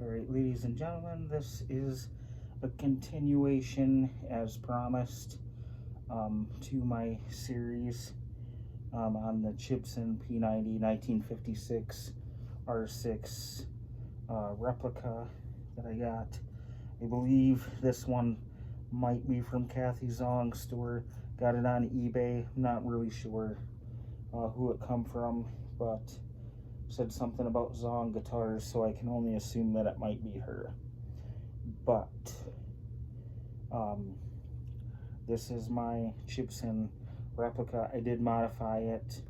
Alright, ladies and gentlemen, this is a continuation, as promised, to my series on the Chibson P90 1956 R6 replica that I got. I believe this one might be from Kathy Zong's store. Got it on eBay. Not really sure who it come from, but said something about Zong guitars, so I can only assume that it might be her. But this is my Chibson replica. I did modify it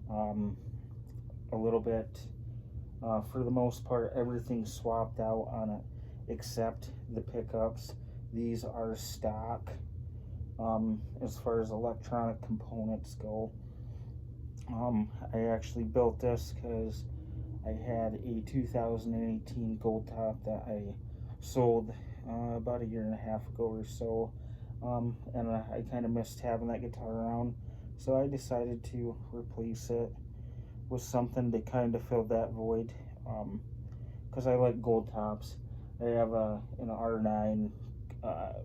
a little bit. For the most part, everything's swapped out on it except the pickups. These are stock as far as electronic components go. I actually built this because I had a 2018 Goldtop that I sold about a year and a half ago or so, and I kind of missed having that guitar around, so I decided to replace it with something to kind of fill that void, because I like Goldtops. I have an R9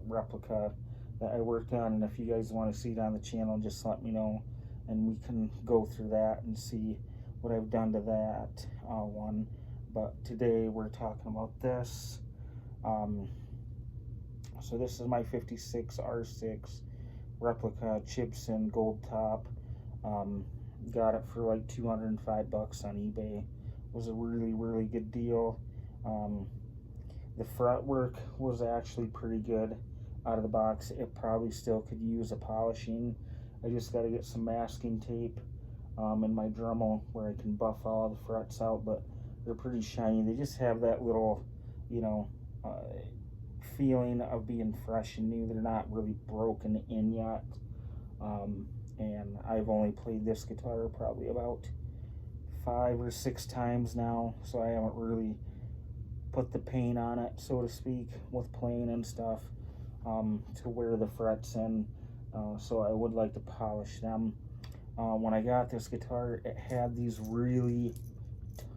replica that I worked on, and if you guys want to see it on the channel, just let me know and we can go through that and see what I've done to that one. But today we're talking about this. So this is my 56 R6 replica Chibson Goldtop. Got it for like 205 bucks on eBay. It was a really good deal. The fretwork was actually pretty good out of the box. It probably still could use a polishing. I just got to get some masking tape in my Dremel where I can buff all the frets out, but they're pretty shiny. They just have that little, you know, feeling of being fresh and new. They're not really broken in yet. And I've only played this guitar probably about 5 or 6 times now, so I haven't really put the paint on it, so to speak, with playing and stuff, to wear the frets in. So I would like to polish them. When I got this guitar, it had these really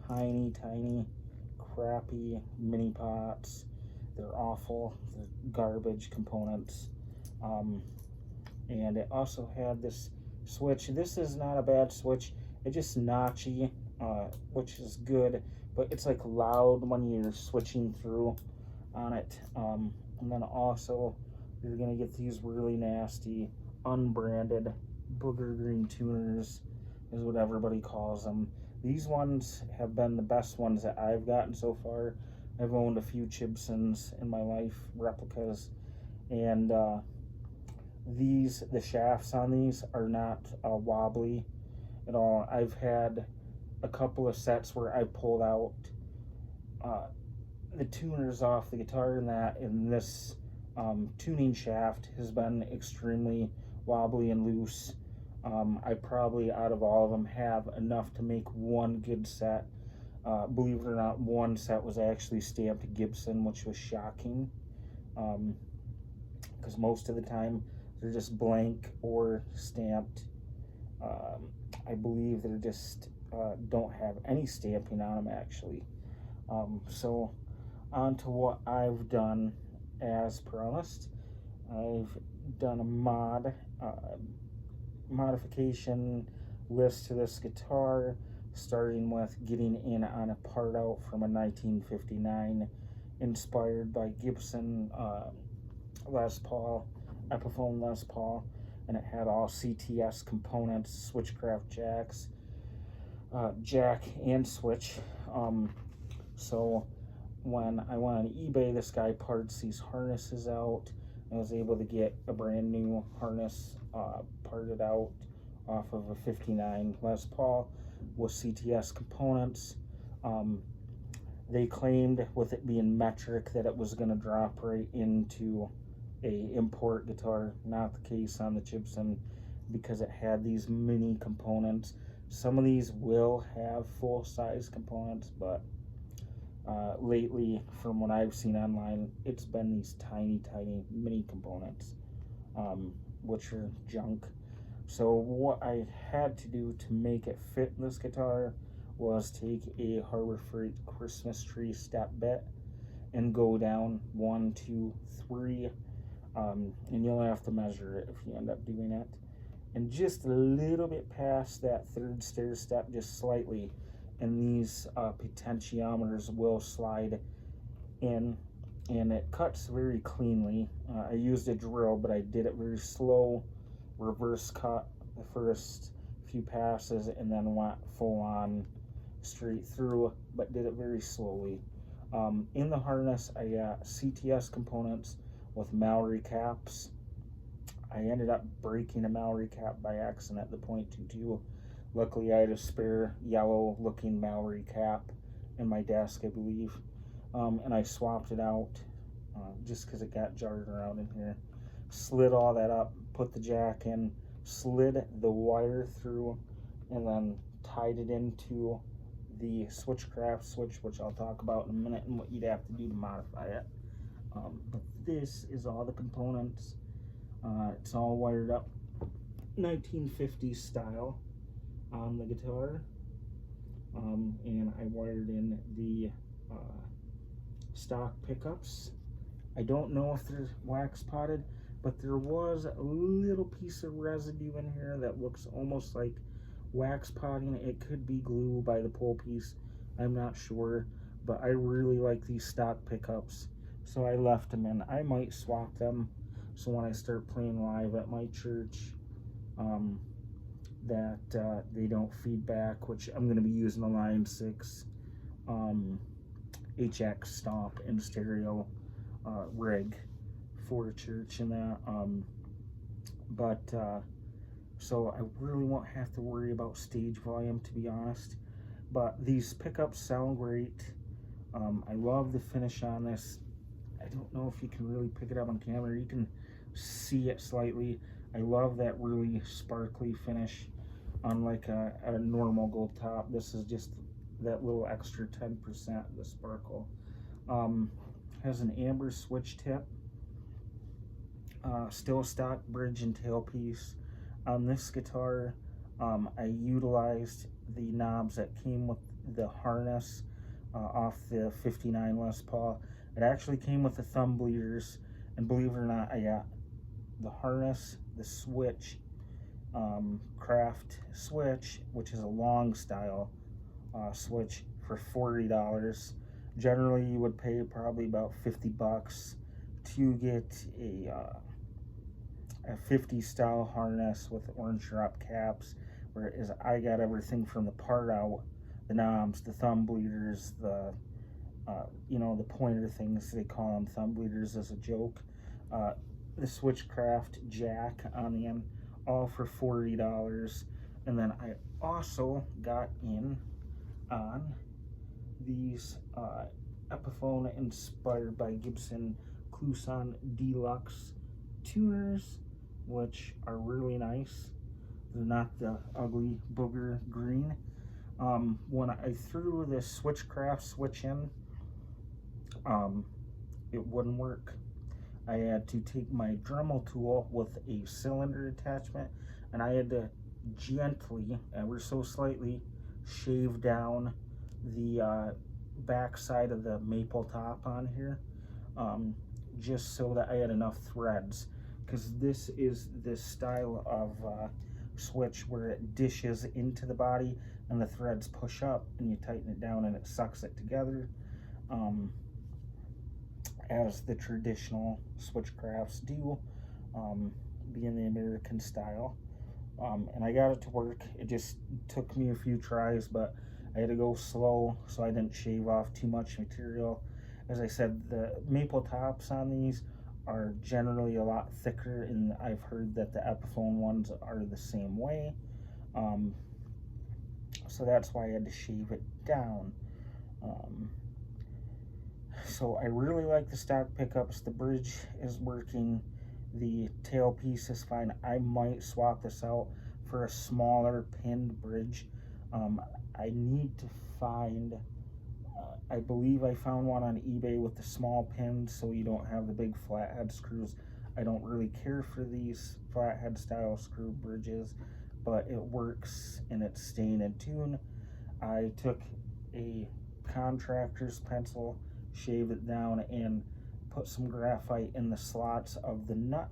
tiny crappy mini pots. They're awful. They're garbage components. And it also had this switch. This is not a bad switch. It's just notchy, which is good, but it's like loud when you're switching through on it. And then also you're gonna get these really nasty unbranded booger green tuners, is what everybody calls them. These ones have been the best ones that I've gotten so far. I've owned a few Chibsons in my life, replicas, and the shafts on these are not wobbly at all. I've had a couple of sets where I pulled out the tuners off the guitar, and this tuning shaft has been extremely wobbly and loose. I probably, out of all of them, have enough to make one good set. Believe it or not, one set was actually stamped Gibson, which was shocking, because most of the time they're just blank or stamped. I believe they're just don't have any stamping on them, actually. So on to what I've done. As promised, I've done a modification list to this guitar, starting with getting in on a part out from a 1959 inspired by Gibson Les Paul, Epiphone Les Paul, and it had all CTS components, switchcraft jacks, jack and switch. So when I went on eBay, this guy parts these harnesses out. I was able to get a brand new harness parted out off of a 59 Les Paul with CTS components. They claimed, with it being metric, that it was going to drop right into a import guitar. Not the case on the Chibson, because it had these mini components. Some of these will have full-size components, but lately, from what I've seen online, it's been these tiny mini components, which are junk. So what I had to do to make it fit this guitar was take a Harbor Freight Christmas tree step bit and go down 1, 2, 3, and you'll have to measure it if you end up doing it. And just a little bit past that third stair step, just slightly, and these potentiometers will slide in, and it cuts very cleanly. I used a drill, but I did it very slow, reverse cut the first few passes, and then went full on straight through, but did it very slowly. In the harness, I got CTS components with Mallory caps. I ended up breaking a Mallory cap by accident at the .22. Luckily, I had a spare yellow looking Mallory cap in my desk, I believe. And I swapped it out just because it got jarred around in here. Slid all that up, put the jack in, slid the wire through, and then tied it into the Switchcraft switch, which I'll talk about in a minute, and what you'd have to do to modify it. But this is all the components. It's all wired up 1950s style on the guitar, and I wired in the stock pickups. I don't know if they're wax potted, but there was a little piece of residue in here that looks almost like wax potting. It could be glue by the pole piece, I'm not sure, but I really like these stock pickups, so I left them in. I might swap them so when I start playing live at my church, that they don't feed back, which I'm going to be using a Line 6 HX stomp and stereo rig for church and that. So I really won't have to worry about stage volume, to be honest. But these pickups sound great. I love the finish on this. I don't know if you can really pick it up on camera. You can see it slightly. I love that really sparkly finish, unlike a normal Goldtop. This is just that little extra 10% of the sparkle. Has an amber switch tip, still stock bridge and tailpiece. On this guitar, I utilized the knobs that came with the harness off the 59 Les Paul. It actually came with the thumb bleeders, and believe it or not, I got the harness, the switch, craft switch, which is a long style switch, for $40. Generally, you would pay probably about $50 to get a 50 style harness with orange drop caps, whereas I got everything from the part out, the knobs, the thumb bleeders, the the pointer things, they call them thumb bleeders as a joke, the Switchcraft jack on the end, all for $40. And then I also got in on these Epiphone inspired by Gibson Cluson Deluxe tuners, which are really nice. They're not the ugly booger green. When I threw this Switchcraft switch in, it wouldn't work. I had to take my Dremel tool with a cylinder attachment, and I had to gently, ever so slightly, shave down the back side of the maple top on here, just so that I had enough threads, because this is this style of switch where it dishes into the body and the threads push up and you tighten it down and it sucks it together, as the traditional Switchcrafts do, being the American style. And I got it to work. It just took me a few tries, but I had to go slow so I didn't shave off too much material. As I said, the maple tops on these are generally a lot thicker, and I've heard that the Epiphone ones are the same way. So that's why I had to shave it down. So I really like the stock pickups. The bridge is working. The tailpiece is fine. I might swap this out for a smaller pinned bridge. I need to find, I believe I found one on eBay with the small pins so you don't have the big flathead screws. I don't really care for these flathead style screw bridges, but it works and it's staying in tune. I took a contractor's pencil, shave it down, and put some graphite in the slots of the nut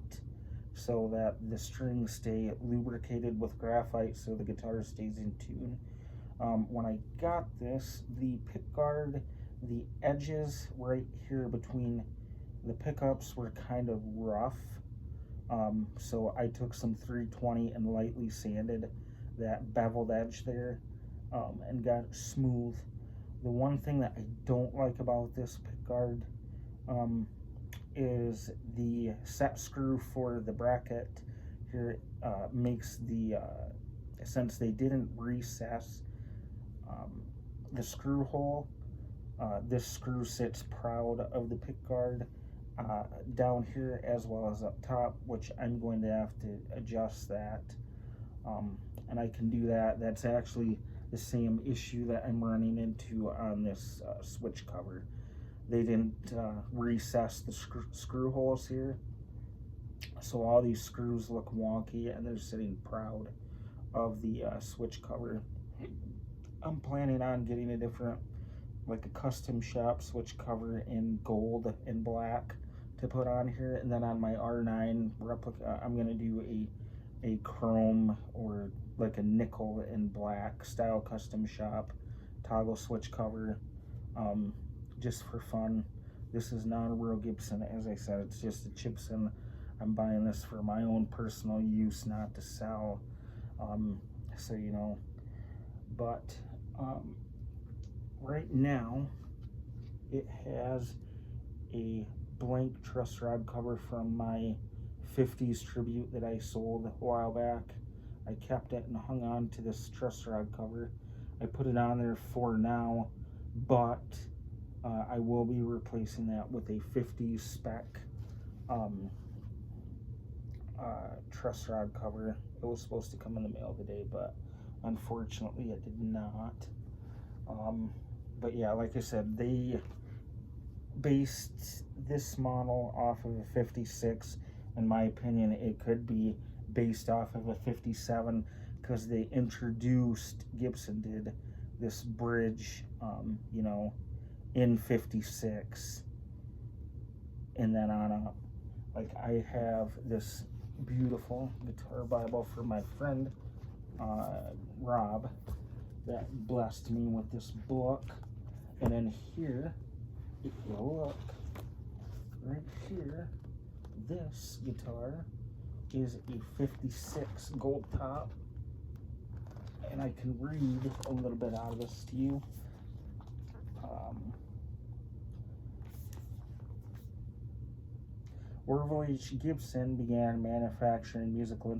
so that the strings stay lubricated with graphite so the guitar stays in tune. When I got this, the pickguard, the edges right here between the pickups were kind of rough. So I took some 320 and lightly sanded that beveled edge there, and got it smooth. The one thing that I don't like about this pickguard is the set screw for the bracket here. Makes the, since they didn't recess the screw hole, this screw sits proud of the pickguard down here as well as up top, which I'm going to have to adjust that, and I can do that. That's actually the same issue that I'm running into on this switch cover. They didn't recess the screw holes here, so all these screws look wonky and they're sitting proud of the switch cover. I'm planning on getting a different, like a custom shop switch cover in gold and black to put on here, and then on my R9 replica I'm gonna do a chrome or like a nickel and black style custom shop toggle switch cover, just for fun. This is not a real Gibson, as I said, it's just a Chibson. I'm buying this for my own personal use, not to sell, so you know. But right now it has a blank truss rod cover from my 50s tribute that I sold a while back. I kept it and hung on to this truss rod cover. I put it on there for now, but I will be replacing that with a 50s spec truss rod cover. It was supposed to come in the mail today, but unfortunately it did not. But yeah, like I said, they based this model off of a 56. In my opinion, it could be based off of a 57 because they introduced, Gibson did, this bridge, you know, in 56 and then on up. Like, I have this beautiful guitar Bible for my friend Rob that blessed me with this book, and then here, if you look right here, this guitar is a 56 Goldtop, and I can read a little bit out of this to you. Orville H. Gibson began manufacturing musical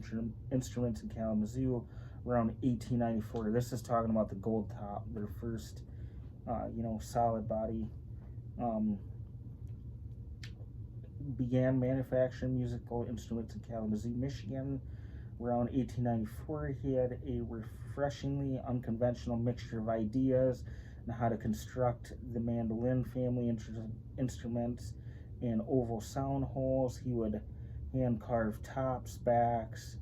instruments in Kalamazoo around 1894. This is talking about the Goldtop, their first, you know, solid body. Began manufacturing musical instruments in Kalamazoo, Michigan around 1894. He had a refreshingly unconventional mixture of ideas on how to construct the mandolin family instruments in oval sound holes. He would hand carve tops, backs,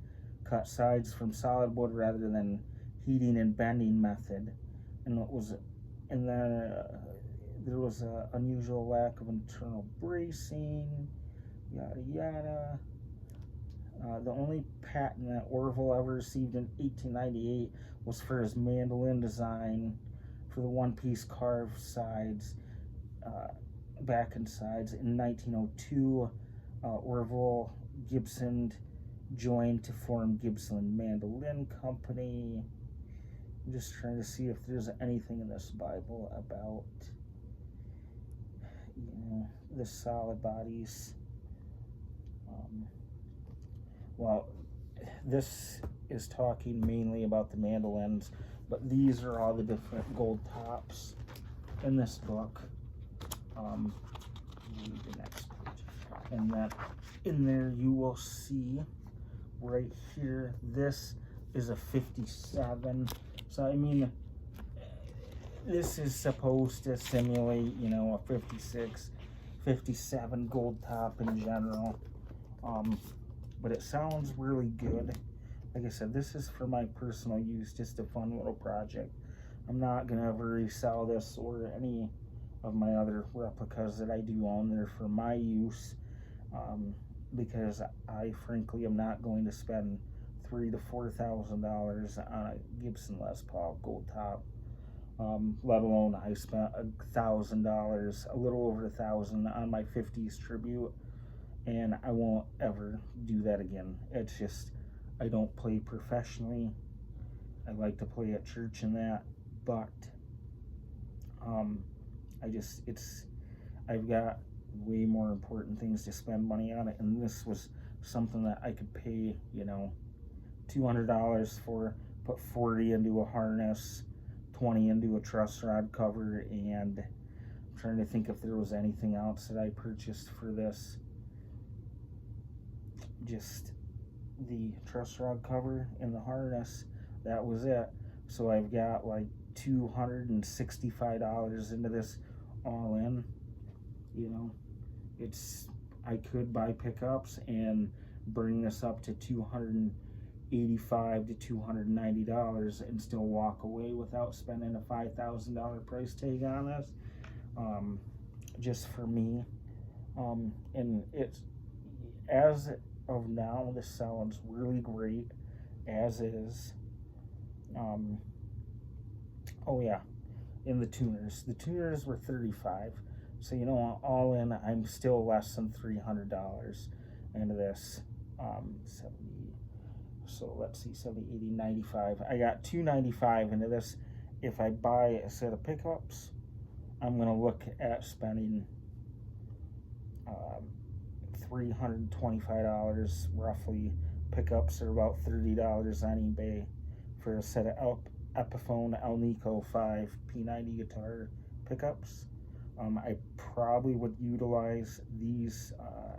cut sides from solid wood rather than heating and bending method. And then there was an unusual lack of internal bracing, yada yada. The only patent that Orville ever received in 1898 was for his mandolin design for the one-piece carved sides, back and sides. In 1902, Orville Gibson joined to form Gibson Mandolin Company. I'm just trying to see if there's anything in this Bible about, you know, the solid bodies. Well, this is talking mainly about the mandolins, but these are all the different Goldtops in this book. Read the next page. And that in there you will see right here, this is a 57. So I mean, this is supposed to simulate, you know, a 56, 57 Goldtop in general. But it sounds really good. Like I said, this is for my personal use, just a fun little project. I'm not gonna ever resell this or any of my other replicas that I do own. They're for my use, because I frankly am not going to spend $3,000 to $4,000 on a Gibson Les Paul Goldtop. Let alone I spent $1,000, a little over $1,000 on my 50s tribute, and I won't ever do that again. It's just, I don't play professionally. I like to play at church and that, but I've got way more important things to spend money on it, and this was something that I could pay, $200 for, put 40 into a harness, 20 into a truss rod cover, and I'm trying to think if there was anything else that I purchased for this. Just the truss rod cover and the harness, that was it. So I've got like $265 into this all in. I could buy pickups and bring this up to $285 to $290 and still walk away without spending a $5,000 price tag on this, just for me. And it's, as of now, this sounds really great as is. Oh yeah, in the tuners were $35. So all in, I'm still less than $300 into this. 70. So let's see, 70, 80, 95. I got $295 into this. If I buy a set of pickups, I'm gonna look at spending $325 roughly. Pickups are about $30 on eBay for a set of Epiphone Alnico 5 P90 guitar pickups. I probably would utilize these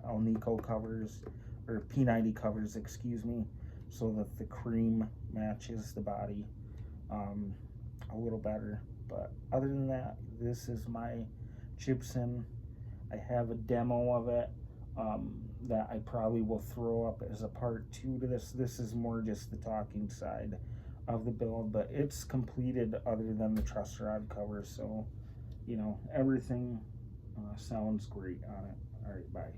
Alnico covers, or P90 covers, excuse me, so that the cream matches the body a little better. But other than that, this is my Chibson. I have a demo of it that I probably will throw up as a part 2 to this. This is more just the talking side of the build, but it's completed other than the truss rod cover, so everything sounds great on it. All right, bye.